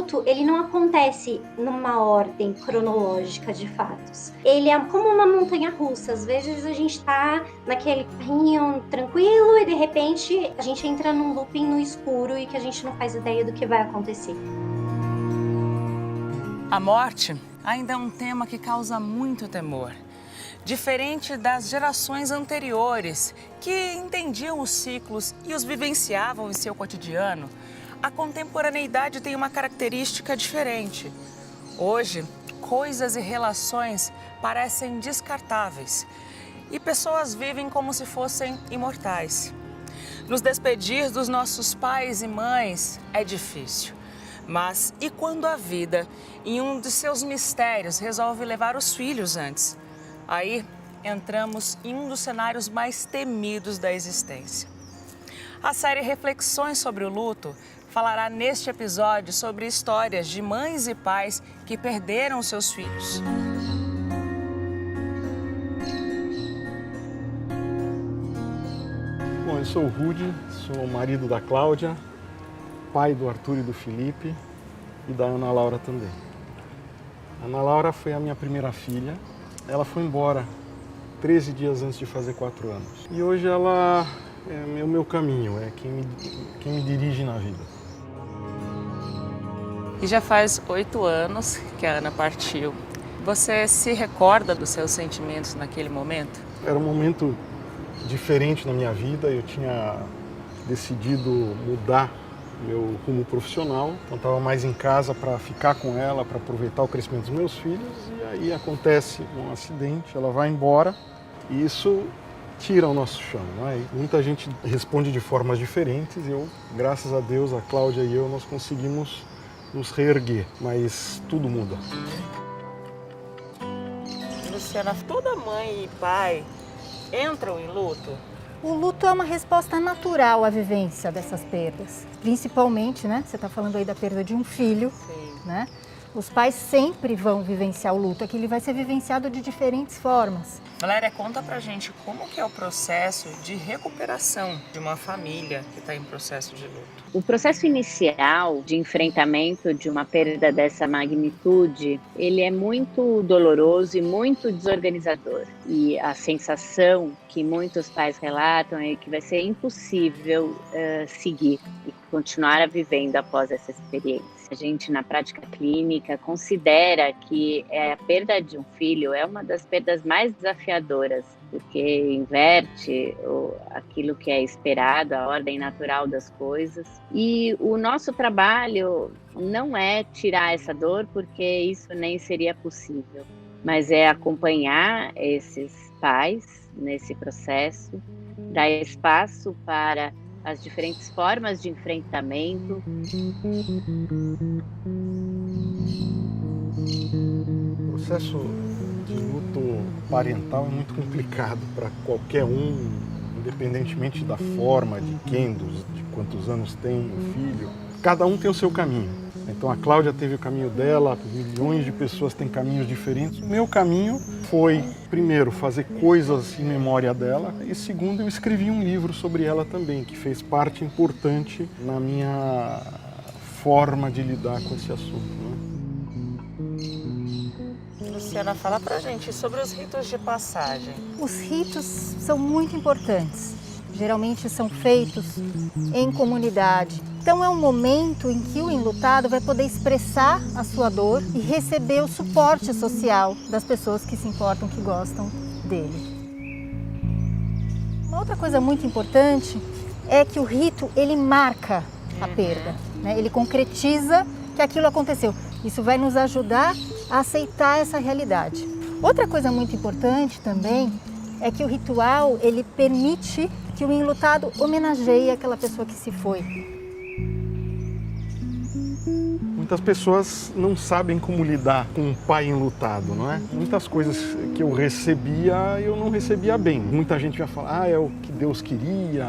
luto, ele não acontece numa ordem cronológica de fatos. Ele é como uma montanha-russa. Às vezes a gente tá naquele carrinho tranquilo e de repente a gente entra num looping no escuro e que a gente não faz ideia do que vai acontecer. A morte ainda é um tema que causa muito temor. Diferente das gerações anteriores, que entendiam os ciclos e os vivenciavam em seu cotidiano, a contemporaneidade tem uma característica diferente. Hoje, coisas e relações parecem descartáveis e pessoas vivem como se fossem imortais. Nos despedir dos nossos pais e mães é difícil. Mas e quando a vida, em um de seus mistérios, resolve levar os filhos antes? Aí entramos em um dos cenários mais temidos da existência. A série Reflexões sobre o Luto falará neste episódio sobre histórias de mães e pais que perderam seus filhos. Bom, eu sou o Rudy, sou o marido da Cláudia, pai do Arthur e do Felipe e da Ana Laura também. A Ana Laura foi a minha primeira filha. Ela foi embora 13 dias antes de fazer 4 anos. E hoje ela é o meu caminho, é quem me dirige na vida. E já faz 8 anos que a Ana partiu. Você se recorda dos seus sentimentos naquele momento? Era um momento diferente na minha vida. Eu tinha decidido mudar meu rumo profissional. Então estava mais em casa para ficar com ela, para aproveitar o crescimento dos meus filhos. E aí acontece um acidente, ela vai embora e isso tira o nosso chão, não é? Muita gente responde de formas diferentes. Eu, graças a Deus, a Cláudia e eu, nós conseguimos nos reerguer, mas tudo muda. Luciana, toda mãe e pai entram em luto? O luto é uma resposta natural à vivência dessas perdas. Principalmente, né? Você está falando aí da perda de um filho, Sim. né? Os pais sempre vão vivenciar o luto, aqui ele vai ser vivenciado de diferentes formas. Valéria, conta pra gente como que é o processo de recuperação de uma família que está em processo de luto. O processo inicial de enfrentamento de uma perda dessa magnitude, ele é muito doloroso e muito desorganizador. E a sensação que muitos pais relatam é que vai ser impossível seguir e continuar vivendo após essa experiência. A gente, na prática clínica, considera que a perda de um filho é uma das perdas mais desafiadoras, porque inverte aquilo que é esperado, a ordem natural das coisas. E o nosso trabalho não é tirar essa dor, porque isso nem seria possível, mas é acompanhar esses pais nesse processo, dar espaço para as diferentes formas de enfrentamento. O processo de luto parental é muito complicado para qualquer um, independentemente da forma, de quem, de quantos anos tem o filho. Cada um tem o seu caminho. Então a Cláudia teve o caminho dela, milhões de pessoas têm caminhos diferentes. O meu caminho foi, primeiro, fazer coisas em memória dela e, segundo, eu escrevi um livro sobre ela também, que fez parte importante na minha forma de lidar com esse assunto, né? Luciana, fala pra gente sobre os ritos de passagem. Os ritos são muito importantes. Geralmente são feitos em comunidade. Então é um momento em que o enlutado vai poder expressar a sua dor e receber o suporte social das pessoas que se importam, que gostam dele. Uma outra coisa muito importante é que o rito, ele marca a perda, né? Ele concretiza que aquilo aconteceu. Isso vai nos ajudar a aceitar essa realidade. Outra coisa muito importante também é que o ritual, ele permite que o enlutado homenageie aquela pessoa que se foi. Muitas pessoas não sabem como lidar com um pai enlutado, não é? Muitas coisas que eu recebia, eu não recebia bem. Muita gente já fala, é o que Deus queria,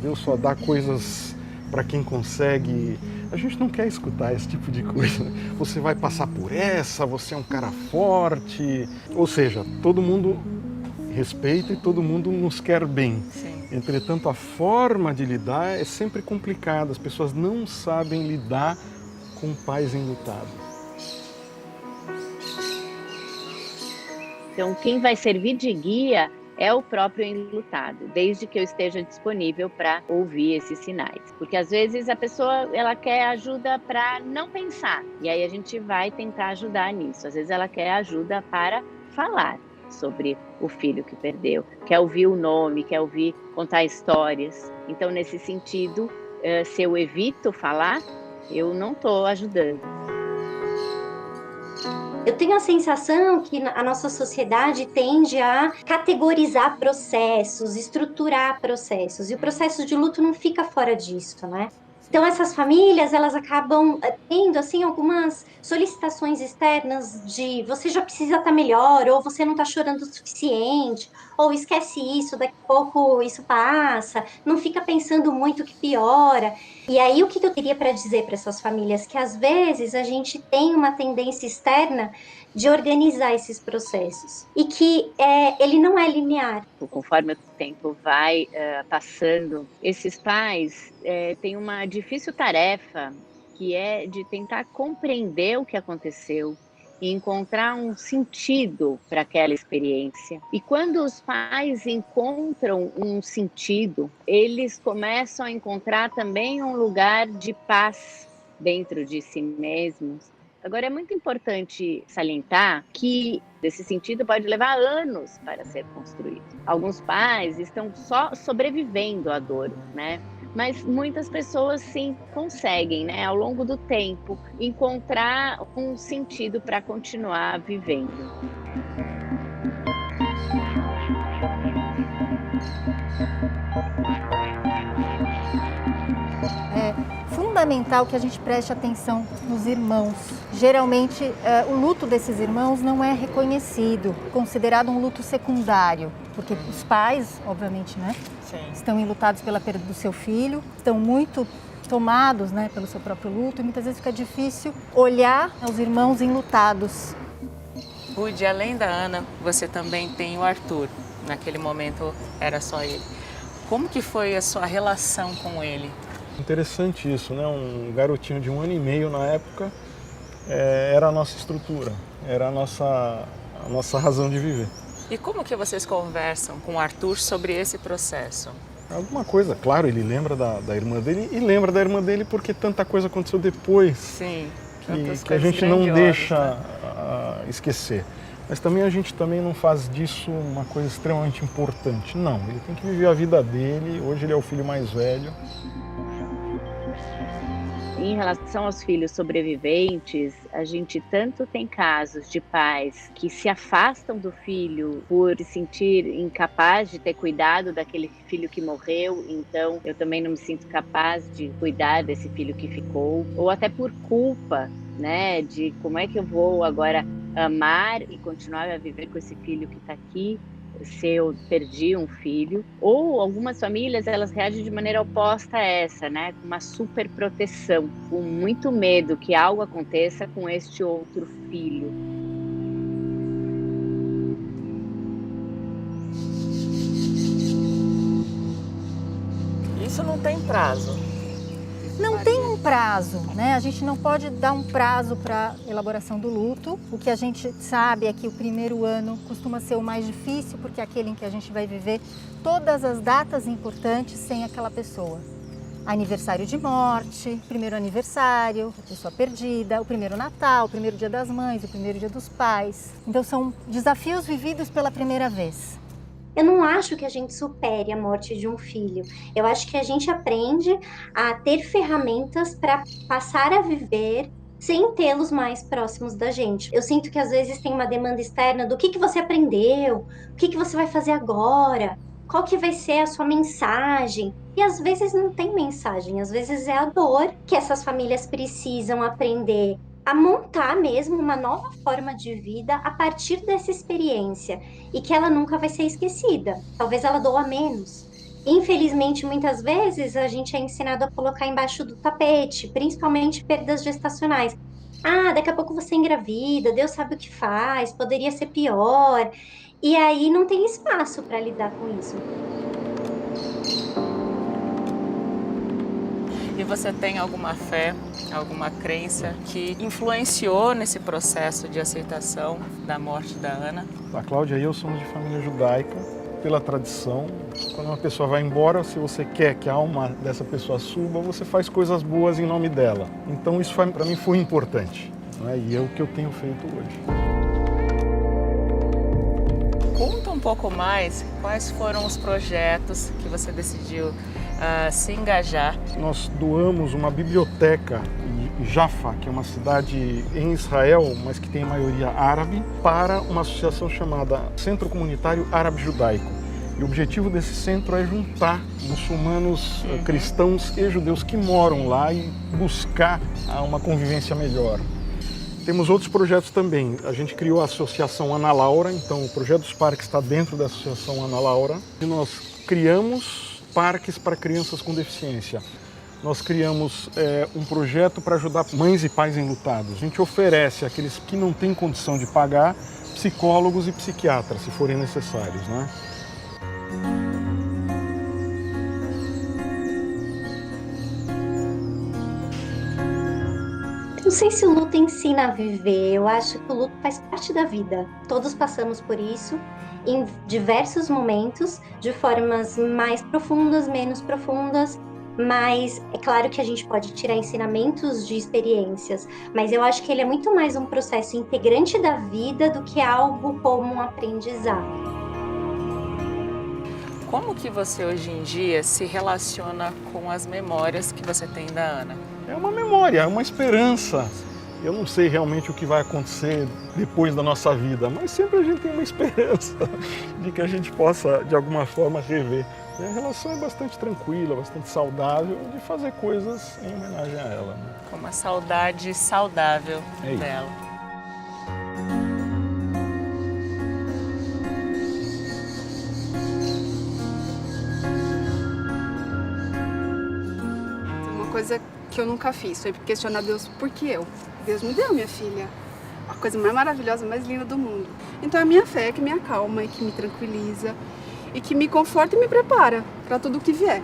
Deus só dá coisas para quem consegue. A gente não quer escutar esse tipo de coisa. Você vai passar por essa, você é um cara forte. Ou seja, todo mundo respeita e todo mundo nos quer bem. Sim. Entretanto, a forma de lidar é sempre complicada. As pessoas não sabem lidar com pais enlutados. Então, quem vai servir de guia é o próprio enlutado, desde que eu esteja disponível para ouvir esses sinais. Porque às vezes a pessoa ela quer ajuda para não pensar, e aí a gente vai tentar ajudar nisso. Às vezes ela quer ajuda para falar sobre o filho que perdeu, quer ouvir o nome, quer ouvir contar histórias. Então, nesse sentido, se eu evito falar, eu não estou ajudando. Eu tenho a sensação que a nossa sociedade tende a categorizar processos, estruturar processos, e o processo de luto não fica fora disso, né? Então essas famílias, elas acabam tendo, assim, algumas solicitações externas de você já precisa estar melhor, ou você não está chorando o suficiente, ou esquece isso, daqui a pouco isso passa, não fica pensando muito que piora. E aí o que eu teria para dizer para essas famílias? Que às vezes a gente tem uma tendência externa de organizar esses processos, e que ele não é linear. Conforme o tempo vai passando, esses pais têm uma difícil tarefa, que é de tentar compreender o que aconteceu e encontrar um sentido para aquela experiência. E quando os pais encontram um sentido, eles começam a encontrar também um lugar de paz dentro de si mesmos. Agora, é muito importante salientar que esse sentido pode levar anos para ser construído. Alguns pais estão só sobrevivendo à dor, né? Mas muitas pessoas sim conseguem, né, ao longo do tempo, encontrar um sentido para continuar vivendo. É fundamental que a gente preste atenção nos irmãos. Geralmente, o luto desses irmãos não é reconhecido, considerado um luto secundário, porque os pais, obviamente, né, estão enlutados pela perda do seu filho, estão muito tomados, né, pelo seu próprio luto, e muitas vezes fica difícil olhar os irmãos enlutados. Rude, além da Ana, você também tem o Arthur. Naquele momento era só ele. Como que foi a sua relação com ele? Interessante isso, né? Um garotinho de 1 ano e meio na época era a nossa estrutura, era a nossa razão de viver. E como que vocês conversam com o Arthur sobre esse processo? Alguma coisa, claro, ele lembra da irmã dele e lembra da irmã dele porque tanta coisa aconteceu depois. Sim, que a gente não deixa esquecer. Mas também a gente também não faz disso uma coisa extremamente importante. Não, ele tem que viver a vida dele, hoje ele é o filho mais velho. Em relação aos filhos sobreviventes, a gente tanto tem casos de pais que se afastam do filho por se sentir incapaz de ter cuidado daquele filho que morreu, então eu também não me sinto capaz de cuidar desse filho que ficou, ou até por culpa, né, de como é que eu vou agora amar e continuar a viver com esse filho que está aqui, se eu perdi um filho. Ou algumas famílias, elas reagem de maneira oposta a essa, né? Com uma super proteção, com muito medo que algo aconteça com este outro filho. Isso não tem prazo. Não tem um prazo, né? A gente não pode dar um prazo para elaboração do luto. O que a gente sabe é que o primeiro ano costuma ser o mais difícil, porque é aquele em que a gente vai viver todas as datas importantes sem aquela pessoa. Aniversário de morte, primeiro aniversário, a pessoa perdida, o primeiro Natal, o primeiro Dia das Mães, o primeiro Dia dos Pais. Então são desafios vividos pela primeira vez. Eu não acho que a gente supere a morte de um filho. Eu acho que a gente aprende a ter ferramentas para passar a viver sem tê-los mais próximos da gente. Eu sinto que às vezes tem uma demanda externa do que você aprendeu, o que você vai fazer agora, qual que vai ser a sua mensagem. E às vezes não tem mensagem, às vezes é a dor que essas famílias precisam aprender a montar mesmo uma nova forma de vida a partir dessa experiência, e que ela nunca vai ser esquecida. Talvez ela doa menos. Infelizmente, muitas vezes a gente é ensinado a colocar embaixo do tapete, principalmente perdas gestacionais. Ah, daqui a pouco você engravida, Deus sabe o que faz, poderia ser pior. E aí não tem espaço para lidar com isso. E você tem alguma fé, alguma crença que influenciou nesse processo de aceitação da morte da Ana? A Cláudia e eu somos de família judaica. Pela tradição, quando uma pessoa vai embora, se você quer que a alma dessa pessoa suba, você faz coisas boas em nome dela. Então isso para mim foi importante, né? E é o que eu tenho feito hoje. Conta um pouco mais quais foram os projetos que você decidiu se engajar. Nós doamos uma biblioteca em Jaffa, que é uma cidade em Israel, mas que tem maioria árabe, para uma associação chamada Centro Comunitário Árabe Judaico. E o objetivo desse centro é juntar muçulmanos, cristãos e judeus que moram lá e buscar uma convivência melhor. Temos outros projetos também. A gente criou a Associação Ana Laura, então o projeto dos parques está dentro da Associação Ana Laura. E nós criamos parques para crianças com deficiência. Nós criamos um projeto para ajudar mães e pais enlutados. A gente oferece àqueles que não têm condição de pagar psicólogos e psiquiatras, se forem necessários, né? Não sei se o luto ensina a viver, eu acho que o luto faz parte da vida. Todos passamos por isso em diversos momentos, de formas mais profundas, menos profundas, mas é claro que a gente pode tirar ensinamentos de experiências, mas eu acho que ele é muito mais um processo integrante da vida do que algo como um aprendizado. Como que você hoje em dia se relaciona com as memórias que você tem da Ana? É uma memória, é uma esperança. Eu não sei realmente o que vai acontecer depois da nossa vida, mas sempre a gente tem uma esperança de que a gente possa, de alguma forma, rever. E a relação é bastante tranquila, bastante saudável, de fazer coisas em homenagem a ela, né? Com uma saudade saudável dela. Uma coisa que eu nunca fiz foi questionar Deus por que eu. Deus me deu minha filha, a coisa mais maravilhosa, mais linda do mundo. Então a minha fé é que me acalma e que me tranquiliza e que me conforta e me prepara para tudo o que vier.